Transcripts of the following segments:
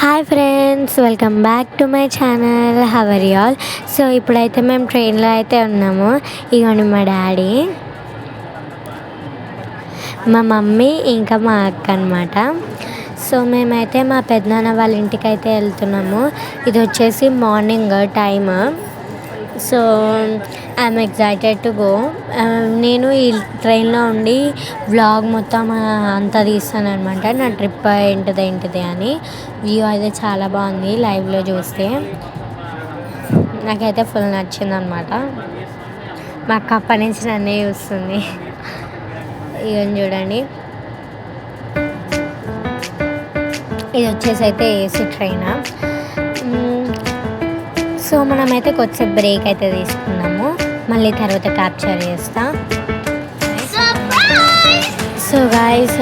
Hi friends, welcome back to my channel. How are you all? So ఇప్పుడైతే మేము ట్రైన్లో అయితే ఉన్నాము. ఇగోండి మా డాడీ, మా మమ్మీ, ఇంకా మా అక్క అనమాట. సో మేమైతే మా పెద్దనాన్న వాళ్ళ ఇంటికి అయితే వెళ్తున్నాము. ఇది వచ్చేసి morning time. So I'm excited to go. నేను ఈ ట్రైన్లో ఉండి వ్లాగ్ మొత్తం అంతా తీస్తాను అనమాట. నా ట్రిప్ ఏంటిది అని. వ్యూ అయితే చాలా బాగుంది లైవ్లో చూస్తే. నాకైతే ఫుల్ నచ్చింది అనమాట. మా అక్క అప్పటి నుంచి నన్నే చూస్తుంది. ఇవన్నీ చూడండి, ఇది వచ్చేసి అయితే ఏసీ ట్రైన్. సో మనమైతే కొద్దిసేపు బ్రేక్ అయితే తీసుకున్నాము, మళ్ళీ తర్వాత క్యాప్చర్ చేస్తా. సో గాయ్స్,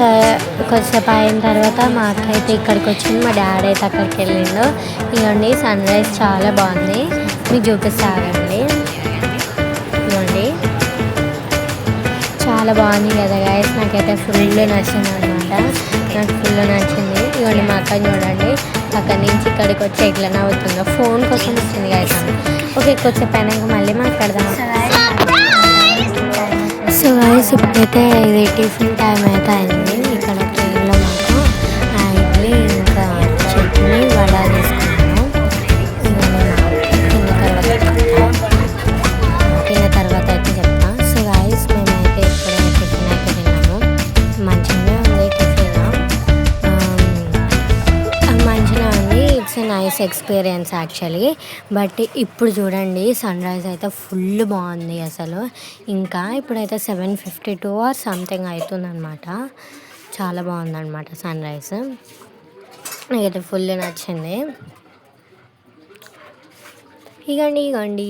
కొద్దిసేపు అయిన తర్వాత మా అక్క అయితే ఇక్కడికి వచ్చింది, మా డాడీ అయితే అక్కడికి వెళ్ళిండు. ఇవ్వండి, సన్ రైజ్ చాలా బాగుంది, మీకు చూపిస్తారండి. ఇవ్వండి, చాలా బాగుంది కదా గాయస్. నాకైతే ఫుల్ నచ్చింది అనమాట. నాకు ఫుల్ నచ్చింది. ఇవ్వండి, మా అక్కని చూడండి, అక్కడి నుంచి ఇక్కడికి వచ్చి ఎట్లా నవ్వుతుందో. ఫోన్ కోసం వచ్చింది గాయస్. ఓకే, కొంచెం పైన మళ్ళీ మాట్లాడదాం. సో గాయస్, ఇప్పుడైతే ఇది టిఫిన్ టైం అయితే అయింది. ఇక్కడ ట్రైన్లో మాకు ఇడ్లీ ఇంకా చట్నీ వడ తీసుకున్నాము. తిన్న తర్వాత అయితే చెప్తాం. సో గాయస్, మేమైతే ఇప్పుడు టిఫిన్ అయితే తిన్నాము. మంచిగానే ఉంది టిఫిన్, మంచిగా ఉంది. It's a nice experience actually. But ఇప్పుడు చూడండి, సన్ రైజ్ అయితే ఫుల్ బాగుంది అసలు. ఇంకా ఇప్పుడైతే 7:52 ఆర్ సంథింగ్ అవుతుందన్నమాట. చాలా బాగుందన్నమాట సన్ రైజ్. నాకైతే ఫుల్ నచ్చింది. ఇగండి.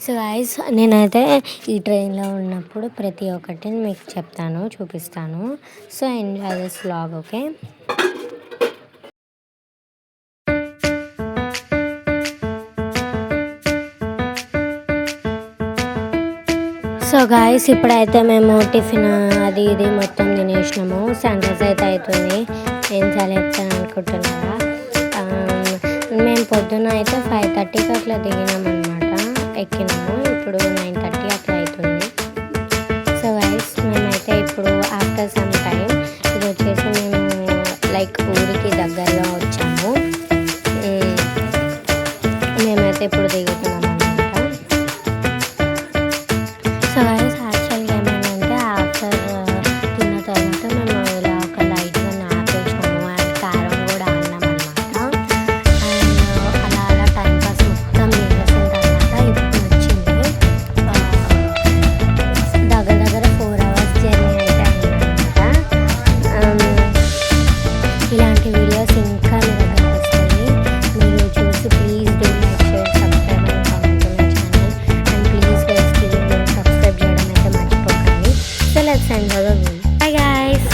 సో గైస్, నేనైతే ఈ ట్రైన్లో ఉన్నప్పుడు ప్రతి ఒక్కటి మీకు చెప్తాను, చూపిస్తాను. So enjoy this vlog. Okay. So guys, ఇప్పుడైతే మేము టిఫిన్ అది ఇది మొత్తం తినేసినాము. సన్ రైజ్ అయితే అవుతుంది. ఏం చాలా చెప్తాను అనుకుంటున్నారా? మేము పొద్దున్న అయితే 5:30కి అట్లా దిగినామన్నమాట, ఎక్కినాము. ఇప్పుడు 9:30 అట్లా అవుతుంది. సో గైస్, మేమైతే ఇప్పుడు ఆఫ్టర్ సమ్ టైం, ఇది వచ్చేసి మేము లైక్ ఊరికి దగ్గరలో వచ్చాము. మేమైతే ఇప్పుడు దిగుతున్నాము అనమాట. సో గైస్, యాక్చువల్గా ఏమైందంటే ఆఫ్టర్ తిన్న తర్వాత మేము ఇలా ఒక లైట్గా న్యాప్ వేసినాము అండ్ క్యారమ్ కూడా ఆడినాం అనమాట. అండ్ అలా టైంపాస్ మొత్తం చేసేసిన తర్వాత ఇప్పుడు వచ్చింది దగ్గర 4 hours జర్నీ అయితే అయిందనమాట. ఇలాంటి వీడియోస్ ఇంకా మీ దగ్గరకు వస్తాయి. మీరు చూసి please do like, share, subscribe and comment my channel. And please guys, subscribe చేయడం అయితే మర్చిపోకండి. So let's enjoy the video. Bye guys.